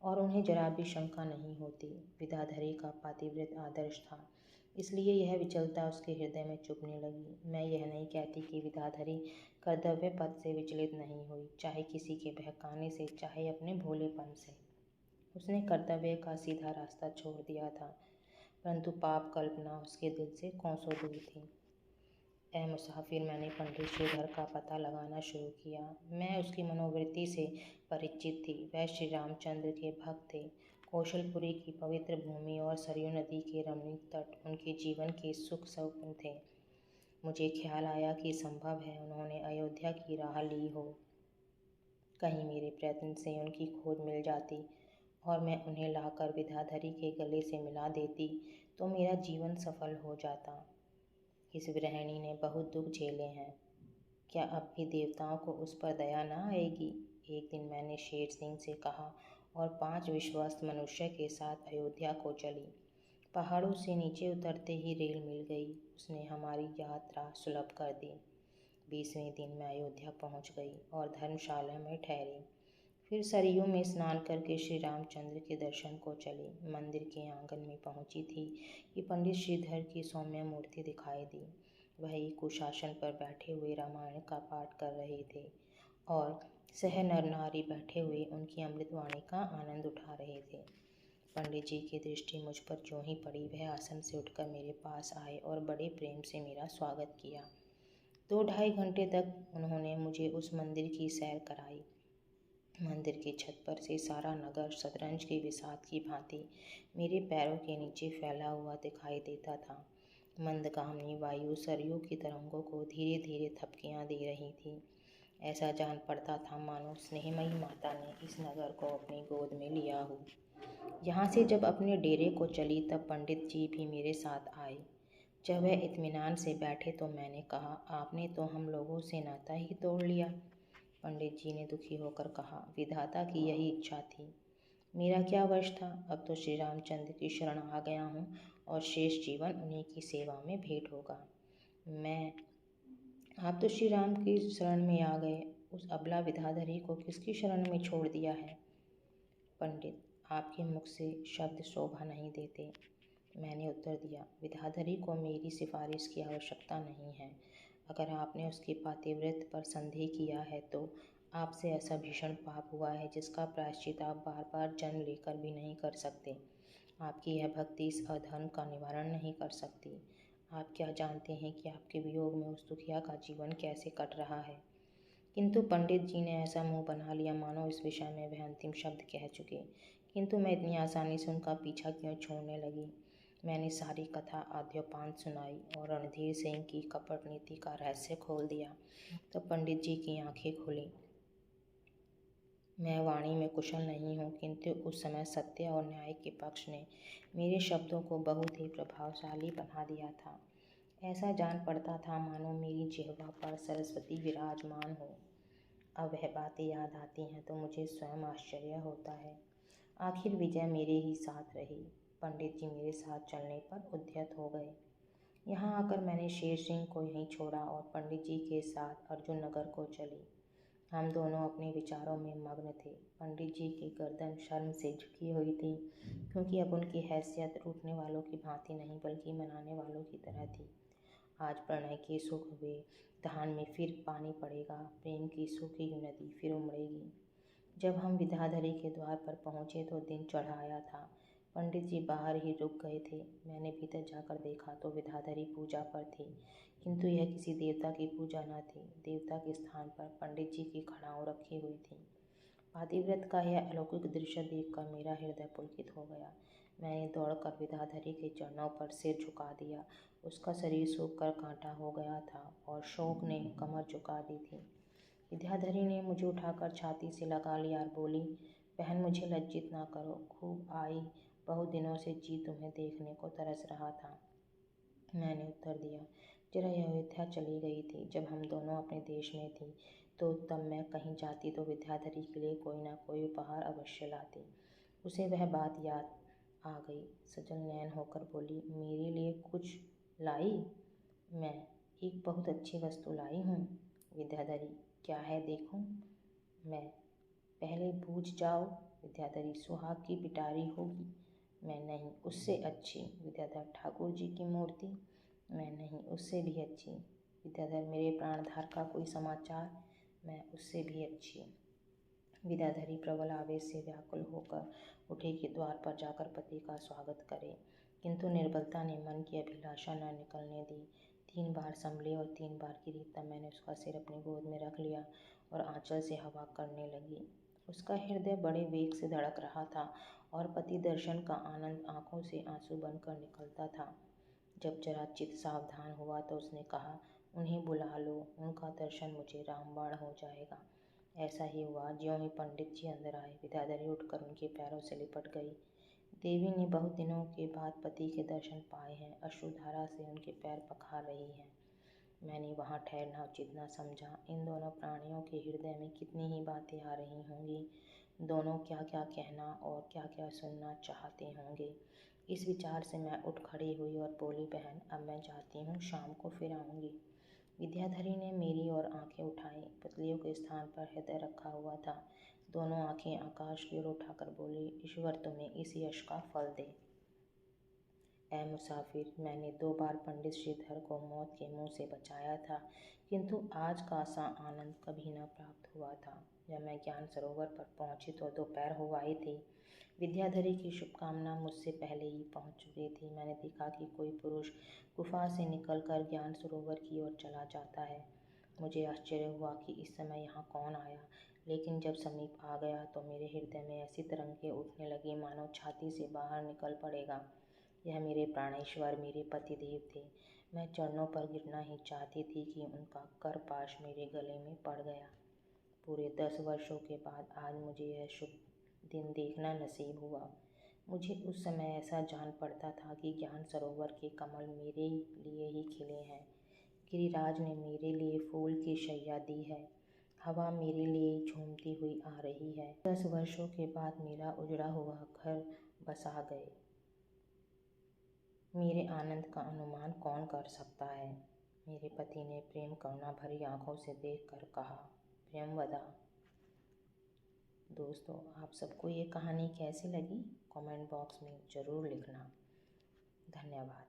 और उन्हें जरा भी शंका नहीं होती। विद्याधरी का पातिव्रत आदर्श था, इसलिए यह विचलता उसके हृदय में चुभने लगी। मैं यह नहीं कहती कि विद्याधरी कर्तव्य पथ से विचलित नहीं हुई, चाहे किसी के बहकाने से, चाहे अपने भोलेपन से। उसने कर्तव्य का सीधा रास्ता छोड़ दिया था, परंतु पाप कल्पना उसके दिल से कोसों दूर थी। ए मुसाफिर, मैंने पंडित श्रीधर का पता लगाना शुरू किया। मैं उसकी मनोवृत्ति से परिचित थी। वह श्री रामचंद्र के भक्त थे। कौशलपुरी की पवित्र भूमि और सरयू नदी के रमणीक तट उनके जीवन के सुख स्वप्न थे। मुझे ख्याल आया कि संभव है उन्होंने अयोध्या की राह ली हो। कहीं मेरे प्रयत्न से उनकी खोज मिल जाती और मैं उन्हें लाकर विद्याधरी के गले से मिला देती तो मेरा जीवन सफल हो जाता। इस गृहिणी ने बहुत दुख झेले हैं, क्या अब भी देवताओं को उस पर दया न आएगी? एक दिन मैंने शेर सिंह से कहा और 5 विश्वस्त मनुष्य के साथ अयोध्या को चली। पहाड़ों से नीचे उतरते ही रेल मिल गई। उसने हमारी यात्रा सुलभ कर दी। 20वें दिन मैं अयोध्या पहुंच गई और धर्मशाला में ठहरी। फिर सरयू में स्नान करके श्री रामचंद्र के दर्शन को चली। मंदिर के आंगन में पहुंची थी कि पंडित श्रीधर की सौम्य मूर्ति दिखाई दी। वह एक कुशासन पर बैठे हुए रामायण का पाठ कर रहे थे और सह नर नारी बैठे हुए उनकी अमृतवाणी का आनंद उठा रहे थे। पंडित जी की दृष्टि मुझ पर ज्यों ही पड़ी, वह आसन से उठकर मेरे पास आए और बड़े प्रेम से मेरा स्वागत किया। 2-2.5 घंटे तक उन्होंने मुझे उस मंदिर की सैर कराई। मंदिर की छत पर से सारा नगर शतरंज की बिसात की भांति मेरे पैरों के नीचे फैला हुआ दिखाई देता था। मंदगामिनी वायु सरयू की तरंगों को धीरे धीरे थपकियां दे रही थी। ऐसा जान पड़ता था मानो स्नेहमयी माता ने इस नगर को अपनी गोद में लिया हो। यहाँ से जब अपने डेरे को चली तब पंडित जी भी मेरे साथ आए। जब वह इत्मीनान से बैठे तो मैंने कहा, आपने तो हम लोगों से नाता ही तोड़ लिया। पंडित जी ने दुखी होकर कहा, विधाता की यही इच्छा थी, मेरा क्या वश था। अब तो श्री रामचंद्र की शरण आ गया हूँ और शेष जीवन उन्हीं की सेवा में भेंट होगा। आप तो श्री राम की शरण में आ गए, उस अबला विद्याधरी को किसकी शरण में छोड़ दिया है? पंडित, आपके मुख से शब्द शोभा नहीं देते। मैंने उत्तर दिया, विद्याधरी को मेरी सिफारिश की आवश्यकता नहीं है। अगर आपने उसके पातिव्रत पर संदेह किया है तो आपसे ऐसा भीषण पाप हुआ है जिसका प्रायश्चित आप बार बार जन्म लेकर भी नहीं कर सकते। आपकी यह भक्ति इस अधर्म का निवारण नहीं कर सकती। आप क्या जानते हैं कि आपके वियोग में उस दुखिया का जीवन कैसे कट रहा है? किंतु पंडित जी ने ऐसा मुंह बना लिया मानो इस विषय में वह अंतिम शब्द कह चुके। किंतु मैं इतनी आसानी से उनका पीछा क्यों छोड़ने लगी? मैंने सारी कथा आद्योपांत सुनाई और रणधीर सिंह की कपट नीति का रहस्य खोल दिया। तो पंडित जी की आंखें खुली। मैं वाणी में कुशल नहीं हूँ, किंतु उस समय सत्य और न्याय के पक्ष ने मेरे शब्दों को बहुत ही प्रभावशाली बना दिया था। ऐसा जान पड़ता था मानो मेरी जिह्वा पर सरस्वती विराजमान हो। अब वह बातें याद आती हैं तो मुझे स्वयं आश्चर्य होता है। आखिर विजय मेरे ही साथ रही। पंडित जी मेरे साथ चलने पर उद्यत हो गए। यहाँ आकर मैंने शेर सिंह को यहीं छोड़ा और पंडित जी के साथ अर्जुन नगर को चली। हम दोनों अपने विचारों में मग्न थे। पंडित जी की गर्दन शर्म से झुकी हुई थी, क्योंकि अब उनकी हैसियत रूठने वालों की भांति नहीं बल्कि मनाने वालों की तरह थी। आज प्रणय के सुख हुए धान में फिर पानी पड़ेगा, प्रेम की सूखी हुई नदी फिर उमड़ेगी। जब हम विद्याधरी के द्वार पर पहुँचे तो दिन चढ़ आया था। पंडित जी बाहर ही रुक गए थे। मैंने भीतर जाकर देखा तो विद्याधरी पूजा पर थी, किंतु यह किसी देवता की पूजा न थी। देवता के स्थान पर पंडित जी की खड़ाऊ रखी हुई थी। पातिव्रत का यह अलौकिक दृश्य देखकर मेरा हृदय पुलकित हो गया। मैंने दौड़कर विद्याधरी के चरणों पर सिर झुका दिया। उसका शरीर सूख कर कांटा हो गया था और शोक ने कमर झुका दी थी। विद्याधरी ने मुझे उठाकर छाती से लगा लिया और बोली, बहन मुझे लज्जित ना करो, खूब आई, बहुत दिनों से जी तुम्हें देखने को तरस रहा था। मैंने उत्तर दिया, जरा अयोध्या चली गई थी। जब हम दोनों अपने देश में थी तो तब मैं कहीं जाती तो विद्याधरी के लिए कोई ना कोई उपहार अवश्य लाती। उसे वह बात याद आ गई। सजल नयन होकर बोली, मेरे लिए कुछ लाई? मैं, एक बहुत अच्छी वस्तु लाई हूँ। विद्याधरी, क्या है देखूं? मैं, पहले बूझ जाओ। विद्याधरी, सुहाग की पिटारी होगी। मैं, नहीं, उससे अच्छी। विद्याधर, ठाकुर जी की मूर्ति। मैं, नहीं, उससे भी अच्छी। विद्याधर, मेरे प्राणधार का कोई समाचार? मैं, उससे भी अच्छी। विद्याधरी प्रबल आवेश से व्याकुल होकर उठी कि द्वार पर जाकर पति का स्वागत करे, किंतु निर्बलता ने मन की अभिलाषा न निकलने दी। 3 बार संभली और 3 बार गिरी, तब मैंने उसका सिर अपनी गोद में रख लिया और आंचल से हवा करने लगी। उसका हृदय बड़े वेग से धड़क रहा था और पति दर्शन का आनंद आंखों से आंसू बनकर निकलता था। जब जरा चित्त सावधान हुआ तो उसने कहा, उन्हें बुला लो, उनका दर्शन मुझे रामबाण हो जाएगा। ऐसा ही हुआ। ज्यों ही पंडित जी अंदर आए, विद्याधरी उठकर उनके पैरों से लिपट गई। देवी ने बहुत दिनों के बाद पति के दर्शन पाए हैं। अश्रुधारा से उनके पैर पखार रही हैं। मैंने वहाँ ठहरना उचित न समझा। इन दोनों प्राणियों के हृदय में कितनी ही बातें आ रही होंगी। दोनों क्या क्या कहना और क्या क्या सुनना चाहते होंगे। इस विचार से मैं उठ खड़ी हुई और बोली, बहन अब मैं जाती हूँ, शाम को फिर आऊँगी। विद्याधरी ने मेरी ओर आंखें उठाई। पुतलियों के स्थान पर हृदय रखा हुआ था। दोनों आंखें आकाश की ओर उठाकर बोली, ईश्वर तुम्हें इस यश का फल दे। ऐ मुसाफिर, मैंने 2 बार पंडित श्रीधर को मौत के मुंह से बचाया था, किंतु आज का सा आनंद कभी न प्राप्त हुआ था। जब मैं ज्ञान सरोवर पर पहुंची तो दोपहर हो आई थी। विद्याधरी की शुभकामना मुझसे पहले ही पहुंच चुकी थी। मैंने देखा कि कोई पुरुष गुफा से निकलकर ज्ञान सरोवर की ओर चला जाता है। मुझे आश्चर्य हुआ कि इस समय यहाँ कौन आया, लेकिन जब समीप आ गया तो मेरे हृदय में ऐसी तरंगें उठने लगी मानो छाती से बाहर निकल पड़ेगा। यह मेरे प्राणेश्वर, मेरे पतिदेव थे। मैं चरणों पर गिरना ही चाहती थी कि उनका कर पाश मेरे गले में पड़ गया। पूरे 10 वर्षों के बाद आज मुझे यह शुभ दिन देखना नसीब हुआ। मुझे उस समय ऐसा जान पड़ता था कि ज्ञान सरोवर के कमल मेरे लिए ही खिले हैं। गिरिराज ने मेरे लिए फूल की शैया दी है। हवा मेरे लिए झूमती हुई आ रही है। 10 वर्षों के बाद मेरा उजड़ा हुआ घर बसा गए। मेरे आनंद का अनुमान कौन कर सकता है? मेरे पति ने प्रेम करुणा भरी आंखों से देखकर कहा, प्रेमवदा। दोस्तों, आप सबको ये कहानी कैसी लगी? कमेंट बॉक्स में ज़रूर लिखना। धन्यवाद।